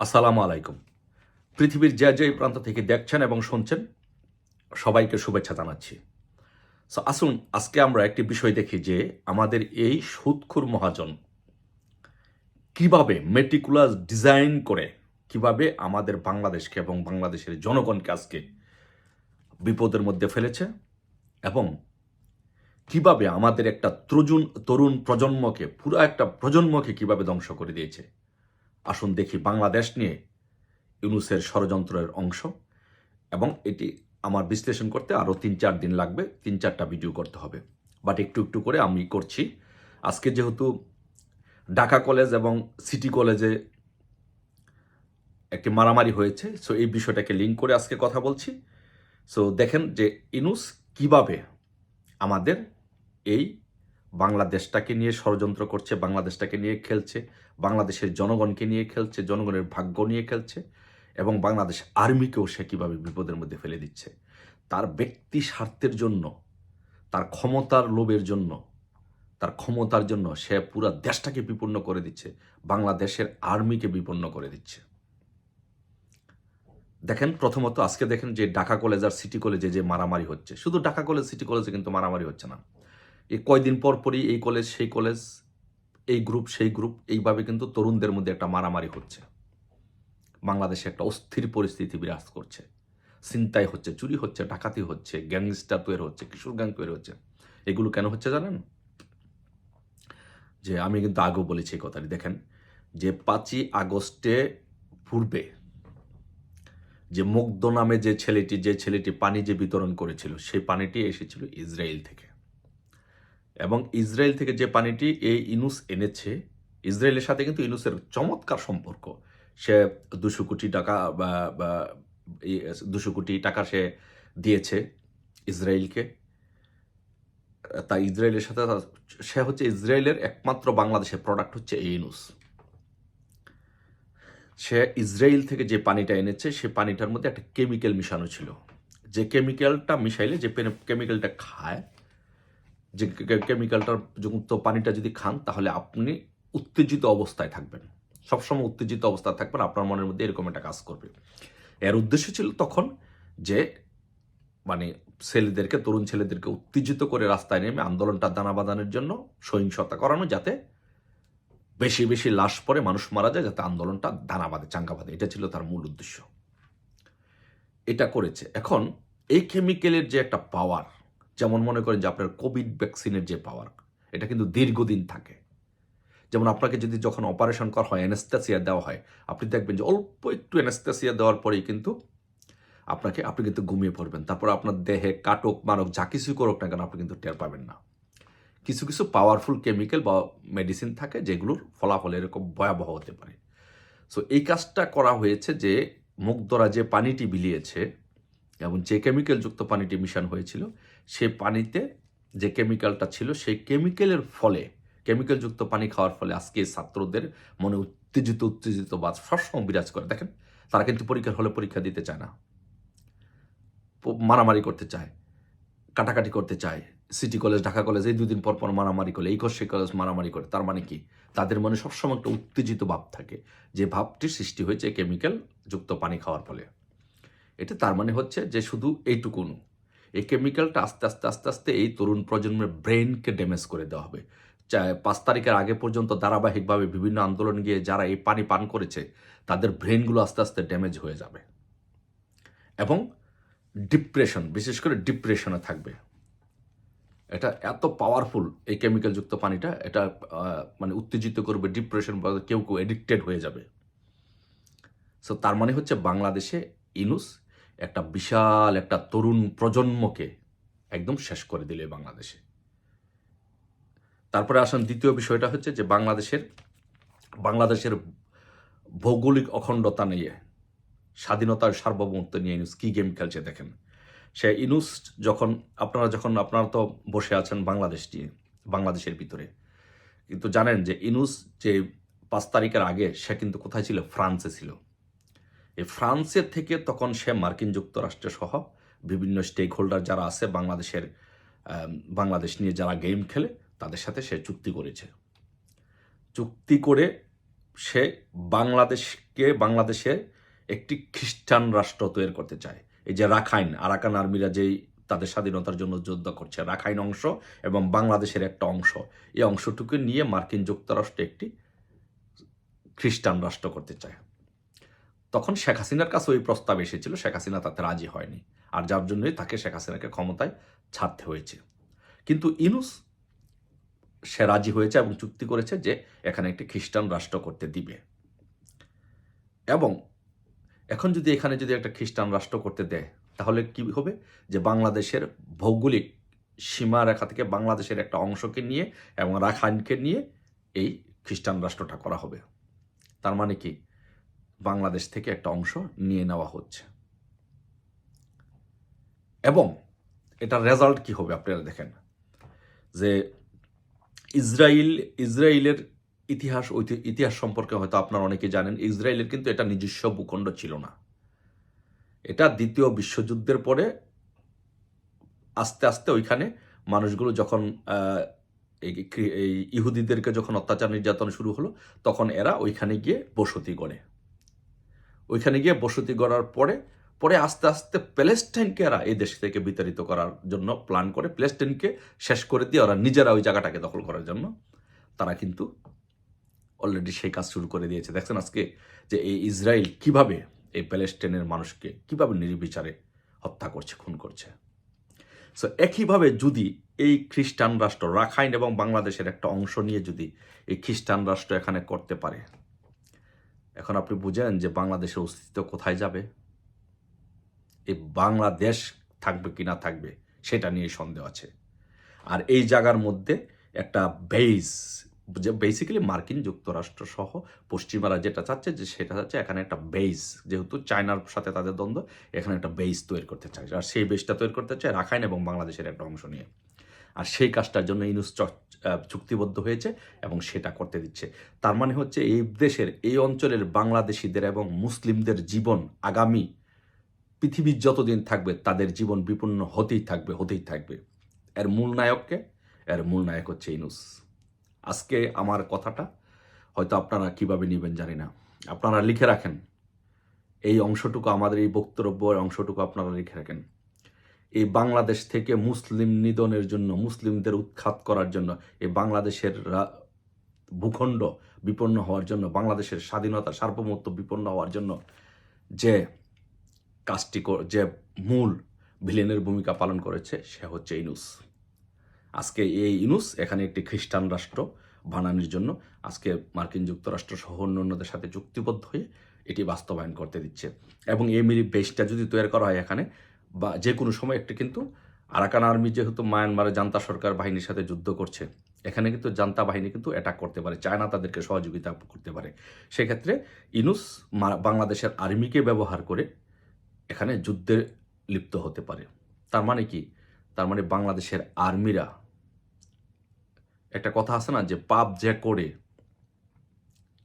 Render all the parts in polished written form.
আসসালামু আলাইকুম। পৃথিবীর যে প্রান্ত থেকে দেখছেন এবং শুনছেন সবাইকে শুভেচ্ছা জানাচ্ছি। আসুন আজকে আমরা একটি বিষয় দেখি যে আমাদের এই সুদখোর মহাজন কিভাবে মেটিকুলাস ডিজাইন করে কিভাবে আমাদের বাংলাদেশকে এবং বাংলাদেশের জনগণকে আজকে বিপদের মধ্যে ফেলেছে এবং কিভাবে আমাদের একটা তরুণ প্রজন্মকে পুরো একটা প্রজন্মকে কিভাবে ধ্বংস করে দিয়েছে। আসুন দেখি বাংলাদেশ নিয়ে ইউনূসের ষড়যন্ত্রের অংশ। এবং এটি আমার বিশ্লেষণ করতে আরও ৩-৪ দিন লাগবে, ৩-৪টা ভিডিও করতে হবে, বাট একটু একটু করে আমি করছি। আজকে যেহেতু ঢাকা কলেজ এবং সিটি কলেজে একটি মারামারি হয়েছে, সো এই বিষয়টাকে লিঙ্ক করে আজকে কথা বলছি। সো দেখেন যে ইউনূস কিভাবে আমাদের এই বাংলাদেশটাকে নিয়ে ষড়যন্ত্র করছে, বাংলাদেশটাকে নিয়ে খেলছে, বাংলাদেশের জনগণকে নিয়ে খেলছে, জনগণের ভাগ্য নিয়ে খেলছে এবং বাংলাদেশ আর্মিকেও সে কীভাবে বিপদের মধ্যে ফেলে দিচ্ছে তার ব্যক্তি স্বার্থের জন্য, তার ক্ষমতার লোভের জন্য, তার ক্ষমতার জন্য সে পুরো দেশটাকে বিপন্ন করে দিচ্ছে, বাংলাদেশের আর্মিকে বিপন্ন করে দিচ্ছে। দেখেন প্রথমত আজকে দেখেন যে ঢাকা কলেজ আর সিটি কলেজে যে মারামারি হচ্ছে, শুধু ঢাকা কলেজ সিটি কলেজে কিন্তু মারামারি হচ্ছে না, এই কয়দিন পর পরই এই কলেজ সেই কলেজ, এই গ্রুপ সেই গ্রুপ, এইভাবে কিন্তু তরুণদের মধ্যে একটা মারামারি হচ্ছে। বাংলাদেশে একটা অস্থির পরিস্থিতি বিরাজ করছে, ছিনতাই হচ্ছে, চুরি হচ্ছে, ডাকাতি হচ্ছে, গ্যাংস্টার তৈরি হচ্ছে, কিশোর গ্যাং তৈরি হচ্ছে। এগুলো কেন হচ্ছে জানেন? যে আমি কিন্তু আগেও বলেছি এই কথাটি। দেখেন যে 5ই আগস্টে পূর্বে যে মুগ্ধ নামে যে ছেলেটি পানি যে বিতরণ করেছিল, সেই পানিটি এসেছিল ইসরায়েল থেকে। এবং ইসরায়েল থেকে যে পানিটি এই ইউনূস এনেছে, ইসরায়েলের সাথে কিন্তু ইউনূসের চমৎকার সম্পর্ক। সে 200 কোটি টাকা 200 কোটি টাকা সে দিয়েছে ইসরায়েলকে। তাই ইসরায়েলের সাথে সে হচ্ছে ইসরায়েলের একমাত্র বাংলাদেশের প্রোডাক্ট হচ্ছে এই ইউনূস। সে ইসরায়েল থেকে যে পানিটা এনেছে, সে পানিটার মধ্যে একটা কেমিক্যাল মিশানো ছিল, যে কেমিক্যালটা মিশাইলে, যে কেমিক্যালটা খায়, যে কেমিক্যালটার যুক্ত পানিটা যদি খান তাহলে আপনি উত্তেজিত অবস্থায় থাকবেন, সবসময় উত্তেজিত অবস্থায় থাকবেন, আপনার মনের মধ্যে এরকম একটা কাজ করবে। এর উদ্দেশ্য ছিল তখন যে মানে ছেলেদেরকে, তরুণ ছেলেদেরকে উত্তেজিত করে রাস্তায় নেমে আন্দোলনটা দানা বাঁধানোর জন্য সহিংসতা করানো, যাতে বেশি বেশি লাশ পড়ে, মানুষ মারা যায়, যাতে আন্দোলনটা দানা বাঁধে, চাঙ্গা বাঁধে। এটা ছিল তার মূল উদ্দেশ্য। এটা করেছে। এখন এই কেমিক্যালের যে একটা পাওয়ার, যেমন মনে করেন যে আপনার কোভিড ভ্যাকসিনের যে পাওয়ার, এটা কিন্তু দীর্ঘদিন থাকে। যেমন আপনাকে যদি যখন অপারেশন করা হয়, অ্যানেস্থেসিয়া দেওয়া হয়, আপনি দেখবেন যে অল্প একটু অ্যানেস্থেসিয়া দেওয়ার পরেই কিন্তু আপনি কিন্তু ঘুমিয়ে পড়বেন। তারপর আপনার দেহে কাটক মারক যা কিছুই করুক না কেন, আপনি কিন্তু টের পাবেন না। কিছু কিছু পাওয়ারফুল কেমিক্যাল বা মেডিসিন থাকে যেগুলোর ফলাফল এরকম ভয়াবহ হতে পারে। সো এই কাজটা করা হয়েছে যে মুগ্ধরা যে পানিটি বিলিয়েছে এবং যে কেমিক্যালযুক্ত পানিটি মিশানো হয়েছিল, সে পানিতে যে কেমিক্যালটা ছিল, সেই কেমিক্যালের ফলে, কেমিক্যালযুক্ত পানি খাওয়ার ফলে আজকে ছাত্রদের মনে উত্তেজিত বা সবসময় বিরাজ করে। দেখেন তারা কিন্তু পরীক্ষার হলে পরীক্ষা দিতে চায় না, মারামারি করতে চায়, কাটাকাটি করতে চায়। সিটি কলেজ, ঢাকা কলেজ এই 2 দিন পর পর মারামারি করে, এই কলেজ সেই কলেজ মারামারি করে। তার মানে কি? তাদের মনে সবসময় একটা উত্তেজিত ভাব থাকে, যে ভাবটির সৃষ্টি হয়েছে কেমিক্যাল যুক্ত পানি খাওয়ার ফলে। এটা তার মানে হচ্ছে যে শুধু এইটুকুন, এই কেমিক্যালটা আস্তে আস্তে আস্তে আস্তে এই তরুণ প্রজন্মের ব্রেনকে ড্যামেজ করে দেওয়া হবে। 5 তারিখের আগে পর্যন্ত ধারাবাহিকভাবে বিভিন্ন আন্দোলন গিয়ে যারা এই পানি পান করেছে, তাদের ব্রেনগুলো আস্তে আস্তে ড্যামেজ হয়ে যাবে এবং ডিপ্রেশন, বিশেষ করে ডিপ্রেশনে থাকবে। এটা এত পাওয়ারফুল এই কেমিক্যালযুক্ত পানিটা, এটা মানে উত্তেজিত করবে, ডিপ্রেশন বা কেউ এডিক্টেড হয়ে যাবে। সো তার মানে হচ্ছে বাংলাদেশে ইউনূস একটা বিশাল একটা তরুণ প্রজন্মকে একদম শেষ করে দিল বাংলাদেশে। তারপরে আসেন দ্বিতীয় বিষয়টা হচ্ছে যে বাংলাদেশের ভৌগোলিক অখণ্ডতা নিয়ে, স্বাধীনতার সার্বভৌমত্ব নিয়ে ইউনূস কী গেম খেলছে দেখেন। সে ইউনূস আপনারা তো বসে আছেন বাংলাদেশ নিয়ে, বাংলাদেশের ভিতরে, কিন্তু জানেন যে ইউনূস যে 5 তারিখের আগে সে কিন্তু কোথায় ছিল? ফ্রান্সে ছিল। এই ফ্রান্সের থেকে তখন সে মার্কিন যুক্তরাষ্ট্র সহ বিভিন্ন স্টেক হোল্ডার যারা আছে বাংলাদেশ নিয়ে যারা গেম খেলে, তাদের সাথে সে চুক্তি করেছে। চুক্তি করে সে বাংলাদেশে একটি খ্রিস্টান রাষ্ট্র তৈরি করতে চায়। এই যে রাখাইন আরাকান আর্মিরা যেই তাদের স্বাধীনতার জন্য যুদ্ধ করছে, রাখাইন অংশ এবং বাংলাদেশের একটা অংশ, এই অংশটুকু নিয়ে মার্কিন যুক্তরাষ্ট্র একটি খ্রিস্টান রাষ্ট্র করতে চায়। তখন শেখ হাসিনার কাছে ওই প্রস্তাব এসেছিল, শেখ হাসিনা তাতে রাজি হয়নি, আর যার জন্যই তাকে শেখ হাসিনাকে ক্ষমতায় ছাড়তে হয়েছে। কিন্তু ইউনূস সে রাজি হয়েছে এবং চুক্তি করেছে যে এখানে একটি খ্রিস্টান রাষ্ট্র করতে দিবে। এবং এখন যদি এখানে যদি একটা খ্রিস্টান রাষ্ট্র করতে দেয়, তাহলে কি হবে যে বাংলাদেশের ভৌগোলিক সীমারেখা থেকে বাংলাদেশের একটা অংশকে নিয়ে এবং রাখাইনকে নিয়ে এই খ্রিস্টান রাষ্ট্রটা করা হবে। তার মানে কি, বাংলাদেশ থেকে একটা অংশ নিয়ে নেওয়া হচ্ছে। এবং এটার রেজাল্ট কি হবে আপনারা দেখেন, যে ইসরায়েলের ইতিহাস সম্পর্কে হয়তো আপনারা অনেকে জানেন। ইসরায়েলের কিন্তু এটা নিজস্ব ভূখণ্ড ছিল না। এটা দ্বিতীয় বিশ্বযুদ্ধের পরে আস্তে আস্তে ওইখানে মানুষগুলো যখন এই ইহুদিদেরকে যখন অত্যাচার নির্যাতন শুরু হলো, তখন এরা ওইখানে গিয়ে বসতি গড়ে। ওইখানে গিয়ে বসতি গড়ার পরে আস্তে আস্তে প্যালেস্টাইনকে এরা এই দেশ থেকে বিতাড়িত করার জন্য প্ল্যান করে, প্যালেস্টাইনকে শেষ করে দিয়ে ওরা নিজেরা ওই জায়গাটাকে দখল করার জন্য তারা কিন্তু অলরেডি সেই কাজ শুরু করে দিয়েছে। দেখছেন আজকে যে এই ইসরায়েল কিভাবে এই প্যালেস্টাইনের মানুষকে কিভাবে নির্বিচারে হত্যা করছে, খুন করছে। সো একইভাবে যদি এই খ্রিস্টান রাষ্ট্র রাখাইন এবং বাংলাদেশের একটা অংশ নিয়ে যদি এই খ্রিস্টান রাষ্ট্র এখানে করতে পারে, এখন আপনি বুঝেন যে বাংলাদেশের অস্তিত্ব কোথায় যাবে। এই বাংলাদেশ থাকবে কি না থাকবে সেটা নিয়ে সন্দেহ আছে। আর এই জায়গার মধ্যে একটা বেস, যে বেসিক্যালি মার্কিন যুক্তরাষ্ট্র সহ পশ্চিমারা যেটা চাচ্ছে, যে সেটা চাচ্ছে এখানে একটা বেস, যেহেতু চায়নার সাথে তাদের দ্বন্দ্ব, এখানে একটা বেস তৈরি করতে চায়। আর সেই বেসটা তৈরি করতে চায় রাখাইন এবং বাংলাদেশের একটা অংশ নিয়ে। আর সেই কাজটার জন্য ইউনূস চুক্তিবদ্ধ হয়েছে এবং সেটা করতে দিচ্ছে। তার মানে হচ্ছে এই দেশের এই অঞ্চলের বাংলাদেশিদের এবং মুসলিমদের জীবন আগামী পৃথিবীর যতদিন থাকবে তাদের জীবন বিপন্ন হতেই থাকবে। এর মূল নায়ক হচ্ছে ইউনূস। আজকে আমার কথাটা হয়তো আপনারা কিভাবে নেবেন জানি না, আপনারা লিখে রাখেন এই অংশটুকু, আমাদের এই বক্তব্যের অংশটুকু আপনারা লিখে রাখেন। এই বাংলাদেশ থেকে মুসলিম নিধনের জন্য, মুসলিমদের উৎখাত করার জন্য, এই বাংলাদেশের ভূখণ্ড বিপন্ন হওয়ার জন্য, বাংলাদেশের স্বাধীনতা সার্বভৌমত্ব বিপন্ন হওয়ার জন্য যে কাজটি, যে মূল ভিলেনের ভূমিকা পালন করেছে, সে হচ্ছে ইউনূস। আজকে এই ইউনূস এখানে একটি খ্রিস্টান রাষ্ট্র বানানোর জন্য আজকে মার্কিন যুক্তরাষ্ট্র সহ অন্যান্যদের সাথে চুক্তিবদ্ধ হয়ে এটি বাস্তবায়ন করতে দিচ্ছে। এবং এই বেসটা যদি তৈরি করা হয় এখানে, বা যে কোনো সময় একটি কিন্তু আরাকান আর্মি যেহেতু মায়ানমারে জান্তা সরকার বাহিনীর সাথে যুদ্ধ করছে, এখানে কিন্তু জান্তা বাহিনী কিন্তু অ্যাটাক করতে পারে, চায়না তাদেরকে সহযোগিতা করতে পারে। সেক্ষেত্রে ইউনূস বাংলাদেশের আর্মিকে ব্যবহার করে এখানে যুদ্ধে লিপ্ত হতে পারে। তার মানে কি, তার মানে বাংলাদেশের আর্মিরা, একটা কথা আছে না যে পাপ যে করে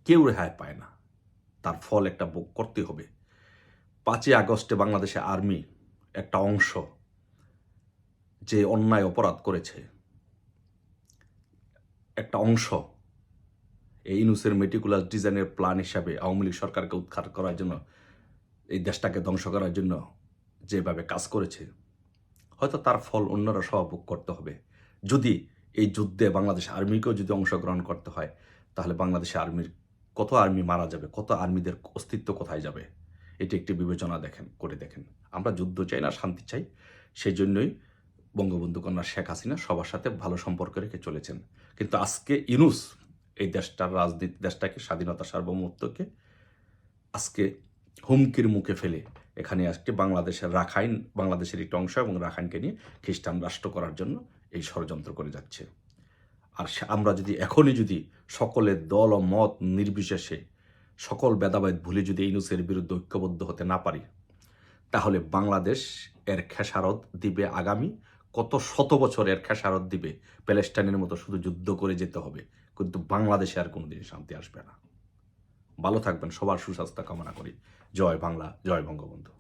কেউ রেহাই পায় না, তার ফল একটা ভোগ করতে হবে। 5ই আগস্টে বাংলাদেশের আর্মি একটা অংশ যে অন্যায় অপরাধ করেছে, একটা অংশ এই ইউনূসের মেটিকুলাস ডিজাইনের প্ল্যান হিসাবে আওয়ামী লীগ সরকারকে উৎখাত করার জন্য, এই দেশটাকে ধ্বংস করার জন্য যেভাবে কাজ করেছে, হয়তো তার ফল অন্যরা সহভোগ করতে হবে। যদি এই যুদ্ধে বাংলাদেশ আর্মিকেও যদি অংশগ্রহণ করতে হয়, তাহলে বাংলাদেশের আর্মির কত আর্মি মারা যাবে, কত আর্মিদের অস্তিত্ব কোথায় যাবে, এটি একটি বিবেচনা করে দেখেন। আমরা যুদ্ধ চাই না, শান্তি চাই। সেই জন্যই বঙ্গবন্ধু কন্যা শেখ হাসিনা সবার সাথে ভালো সম্পর্ক রেখে চলেছেন। কিন্তু আজকে ইউনূস এই দেশটাকে স্বাধীনতা সার্বভৌমত্বকে আজকে হুমকির মুখে ফেলে এখানে আজকে বাংলাদেশের একটি অংশ এবং রাখাইনকে নিয়ে খ্রিস্টান রাষ্ট্র করার জন্য এই ষড়যন্ত্র করে যাচ্ছে। আর আমরা যদি এখনই যদি সকলের দল ও মত নির্বিশেষে সকল ভেদাভেদ ভুলে যদি ইউনূসের বিরুদ্ধে ঐক্যবদ্ধ হতে না পারি, তাহলে বাংলাদেশ এর খেসারত দিবে আগামী কত শত বছর এর খেসারত দিবে। প্যালেস্টাইনের মতো শুধু যুদ্ধ করে যেতে হবে, কিন্তু বাংলাদেশে আর কোনোদিন শান্তি আসবে না। ভালো থাকবেন, সবার সুস্বাস্থ্য কামনা করি। জয় বাংলা, জয় বঙ্গবন্ধু।